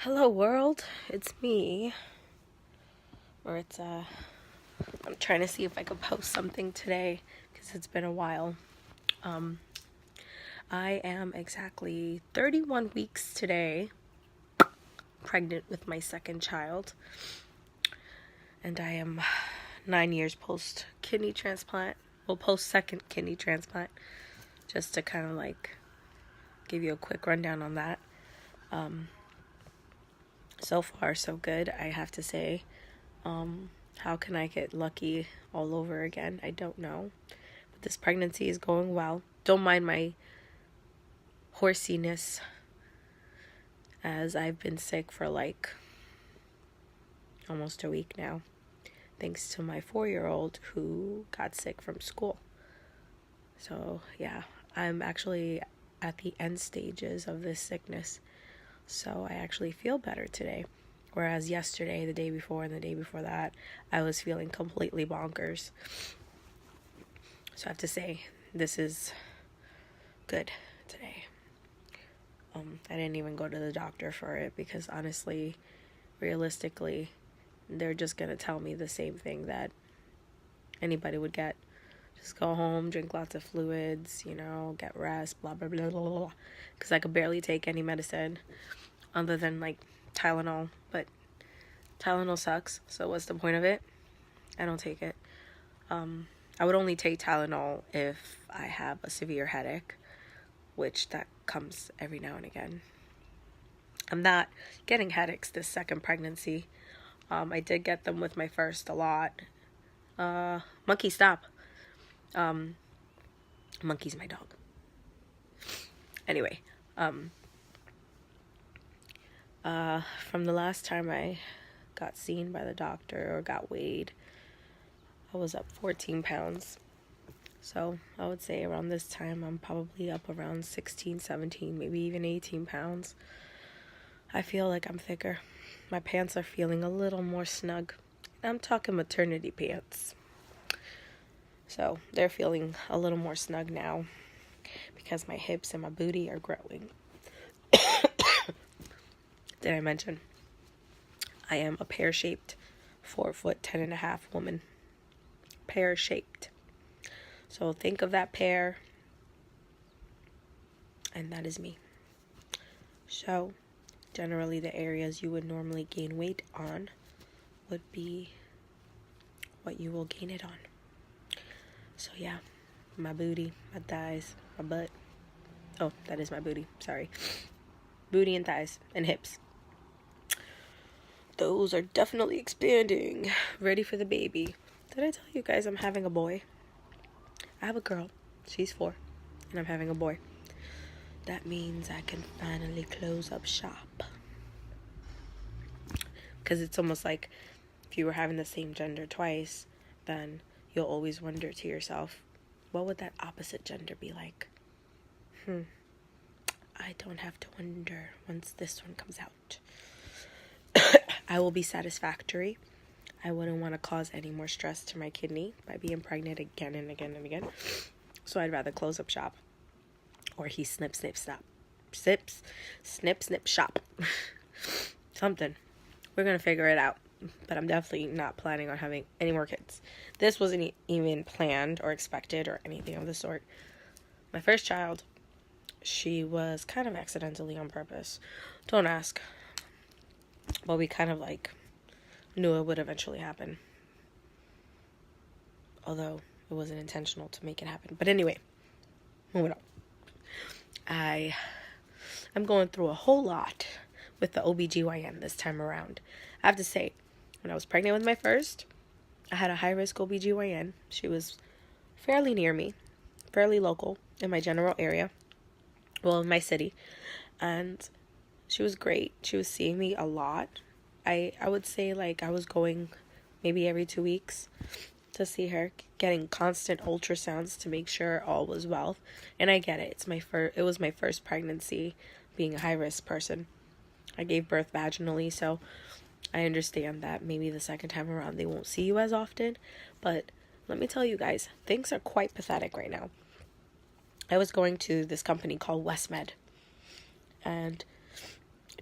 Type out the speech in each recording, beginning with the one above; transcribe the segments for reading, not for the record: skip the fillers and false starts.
Hello world, it's me. I'm trying to see if I could post something today because it's been a while. I am exactly 31 weeks today, pregnant with my second child, and I am 9 years post kidney transplant. Well, post second kidney transplant, just to kind of like give you a quick rundown on that. So far so good, I have to say. How can I get lucky all over again? I don't know. But this pregnancy is going well. Don't mind my horsiness, as I've been sick for like almost a week now, thanks to my 4-year-old who got sick from school. So yeah, I'm actually at the end stages of this sickness. So I actually feel better today. Whereas yesterday, the day before, and the day before that, I was feeling completely bonkers. So I have to say, this is good today. I didn't even go to the doctor for it because honestly, realistically, they're just going to tell me the same thing that anybody would get. Just go home, drink lots of fluids, get rest, blah, blah, blah, blah, blah. Because I could barely take any medicine other than like Tylenol, but Tylenol sucks, so what's the point of it? I don't take it. I would only take Tylenol if I have a severe headache, which that comes every now and again. I'm not getting headaches this second pregnancy. I did get them with my first a lot. Monkey, stop. Monkey's my dog. Anyway, from the last time I got seen by the doctor or got weighed, I was up 14 pounds. So I would say around this time I'm probably up around 16, 17, maybe even 18 pounds. I feel like I'm thicker. My pants are feeling a little more snug. I'm talking maternity pants. So they're feeling a little more snug now because my hips and my booty are growing. Did I mention I am a pear-shaped 4'10.5" woman? Pear-shaped. So think of that pear, and that is me. So generally the areas you would normally gain weight on would be what you will gain it on. So yeah, my booty, my thighs, my butt. Oh, that is my booty, sorry. Booty and thighs and hips. Those are definitely expanding. Ready for the baby. Did I tell you guys I'm having a boy? I have a girl. She's 4. And I'm having a boy. That means I can finally close up shop. Because it's almost like if you were having the same gender twice, then you'll always wonder to yourself, what would that opposite gender be like? I don't have to wonder once this one comes out. I will be satisfactory. I wouldn't want to cause any more stress to my kidney by being pregnant again and again and again. So I'd rather close up shop. Or he snip, snip, stop. Sips, snip, snip, shop. Something. We're going to figure it out. But I'm definitely not planning on having any more kids. This wasn't even planned or expected or anything of the sort. My first child, she was kind of accidentally on purpose. Don't ask. But we kind of like knew it would eventually happen. Although it wasn't intentional to make it happen. But anyway, moving on. I'm going through a whole lot with the OBGYN this time around. I have to say, when I was pregnant with my first, I had a high-risk OBGYN. She was fairly near me, fairly local in my general area. Well, in my city. And she was great. She was seeing me a lot. I would say like I was going maybe every 2 weeks to see her, getting constant ultrasounds to make sure all was well. And I get it. It was my first pregnancy, being a high-risk person. I gave birth vaginally, so I understand that maybe the second time around they won't see you as often. But let me tell you guys, things are quite pathetic right now. I was going to this company called WestMed, and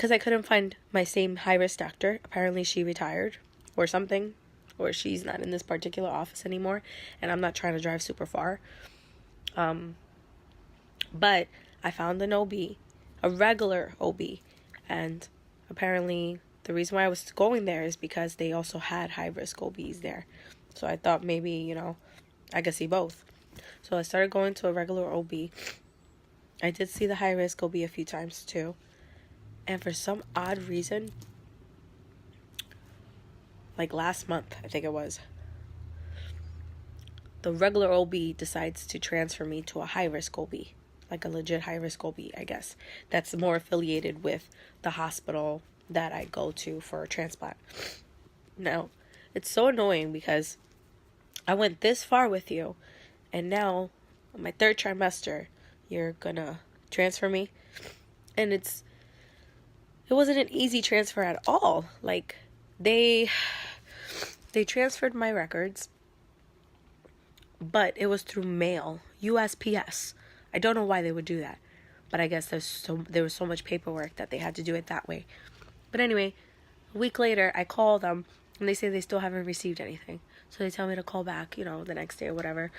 because I couldn't find my same high-risk doctor. Apparently she retired or something, or she's not in this particular office anymore, and I'm not trying to drive super far. But I found an OB, a regular OB, and apparently the reason why I was going there is because they also had high-risk OBs there. So I thought maybe, you know, I could see both. So I started going to a regular OB. I did see the high-risk OB a few times too. And for some odd reason, like last month, I think it was, the regular OB decides to transfer me to a high-risk OB. Like a legit high-risk OB, I guess. That's more affiliated with the hospital that I go to for a transplant. Now, it's so annoying because I went this far with you, and now, in my 3rd trimester, you're gonna transfer me. And it wasn't an easy transfer at all. Like, they transferred my records, but it was through mail, USPS. I don't know why they would do that, but I guess there was so much paperwork that they had to do it that way. But anyway, a week later, I call them, and they say they still haven't received anything. So they tell me to call back, you know, the next day or whatever.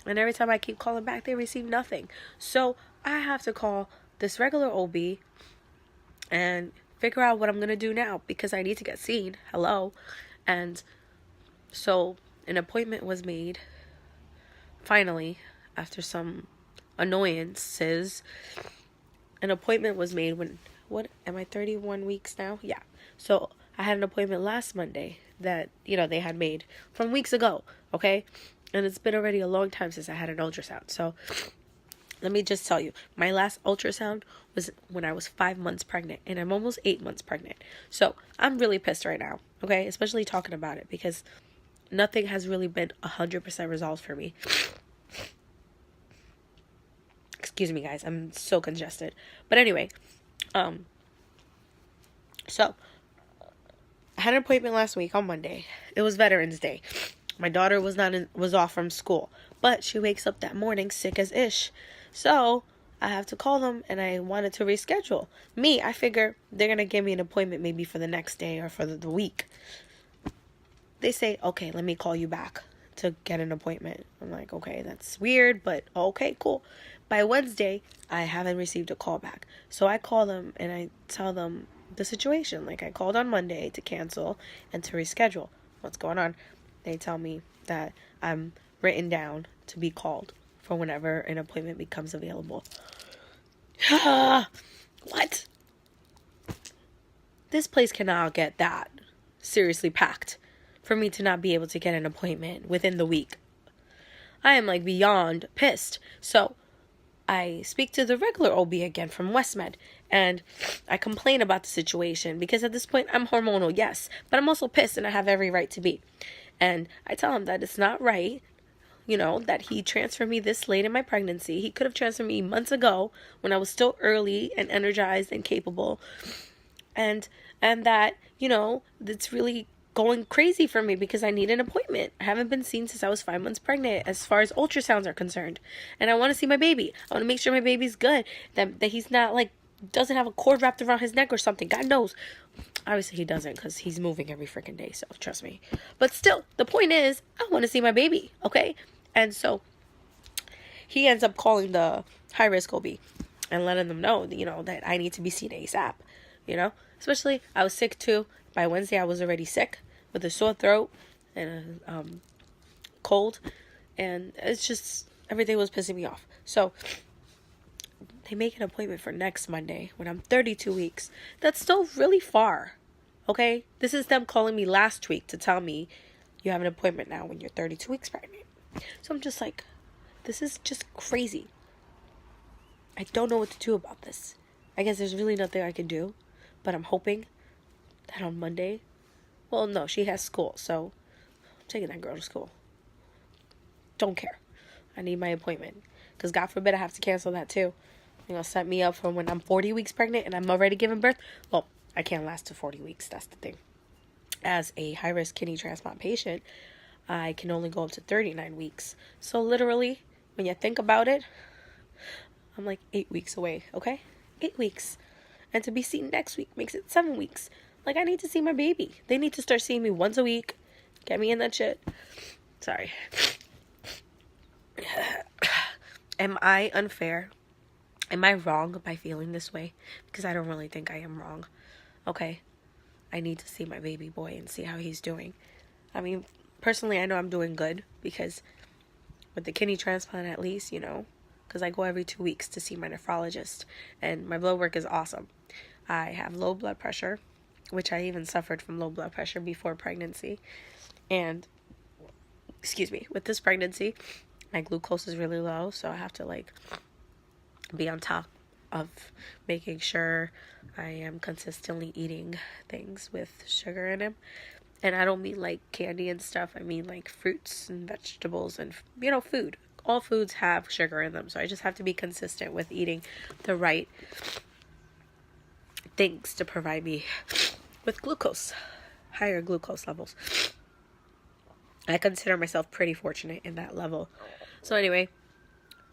And every time I keep calling back, they receive nothing. So I have to call this regular OB and figure out what I'm going to do now, because I need to get seen. Hello. And so an appointment was made, finally, after some annoyances. An appointment was made when, what, am I 31 weeks now? Yeah. So I had an appointment last Monday that, you know, they had made from weeks ago, okay? And it's been already a long time since I had an ultrasound. So let me just tell you, my last ultrasound was when I was 5 months pregnant, and I'm almost 8 months pregnant. So I'm really pissed right now, okay? Especially talking about it, because nothing has really been 100% resolved for me. Excuse me, guys. I'm so congested. But anyway, so I had an appointment last week on Monday. It was Veterans Day. My daughter was off from school, but she wakes up that morning sick as ish. So I have to call them, and I wanted to reschedule. I figure they're gonna give me an appointment maybe for the next day or for the week. They say, okay, let me call you back to get an appointment. I'm like, okay, that's weird, but okay, cool. By Wednesday, I haven't received a call back. So I call them and I tell them the situation. Like, I called on Monday to cancel and to reschedule. What's going on? They tell me that I'm written down to be called for whenever an appointment becomes available. What? This place cannot get that seriously packed for me to not be able to get an appointment within the week. I am like beyond pissed. So I speak to the regular OB again from WestMed, and I complain about the situation because at this point I'm hormonal, yes, but I'm also pissed, and I have every right to be. And I tell him that it's not right, you know, that he transferred me this late in my pregnancy. He could have transferred me months ago when I was still early and energized and capable. And that, you know, it's really going crazy for me because I need an appointment. I haven't been seen since I was 5 months pregnant as far as ultrasounds are concerned. And I want to see my baby. I want to make sure my baby's good. That he's not like, doesn't have a cord wrapped around his neck or something. God knows. Obviously he doesn't, because he's moving every freaking day. So trust me. But still, the point is, I want to see my baby. Okay? And so he ends up calling the high risk OB and letting them know, you know, that I need to be seen ASAP. You know? Especially, I was sick too. By Wednesday, I was already sick with a sore throat and a cold. And it's just, everything was pissing me off. So they make an appointment for next Monday when I'm 32 weeks. That's still really far. Okay? This is them calling me last week to tell me you have an appointment now when you're 32 weeks pregnant. So I'm just like, this is just crazy. I don't know what to do about this. I guess there's really nothing I can do. But I'm hoping that on Monday, well, no, she has school, so I'm taking that girl to school. Don't care. I need my appointment. Because God forbid I have to cancel that too. You're going to set me up for when I'm 40 weeks pregnant and I'm already giving birth. Well, I can't last to 40 weeks. That's the thing. As a high-risk kidney transplant patient, I can only go up to 39 weeks. So literally, when you think about it, I'm like 8 weeks away, okay? 8 weeks. And to be seen next week makes it 7 weeks. Like, I need to see my baby. They need to start seeing me once a week. Get me in that shit. Sorry. Am I unfair? Am I wrong by feeling this way? Because I don't really think I am wrong. Okay. I need to see my baby boy and see how he's doing. I mean, personally, I know I'm doing good because with the kidney transplant, at least, you know, because I go every 2 weeks to see my nephrologist, and my blood work is awesome. I have low blood pressure, which I even suffered from low blood pressure before pregnancy. And, excuse me, with this pregnancy, my glucose is really low, so I have to, like, be on top of making sure I am consistently eating things with sugar in them. And I don't mean like candy and stuff. I mean like fruits and vegetables and, you know, food. All foods have sugar in them. So I just have to be consistent with eating the right things to provide me with glucose, higher glucose levels. I consider myself pretty fortunate in that level. So anyway,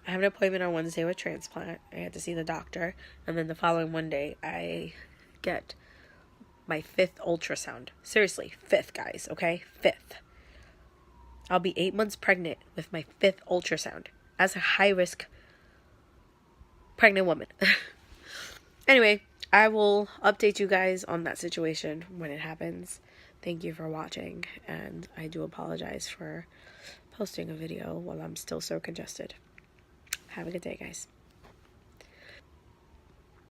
I have an appointment on Wednesday with transplant. I had to see the doctor. And then the following Monday, I get my 5th ultrasound. Seriously, 5th, guys, okay? 5th. I'll be 8 months pregnant with my 5th ultrasound as a high-risk pregnant woman. Anyway, I will update you guys on that situation when it happens. Thank you for watching, and I do apologize for posting a video while I'm still so congested. Have a good day, guys.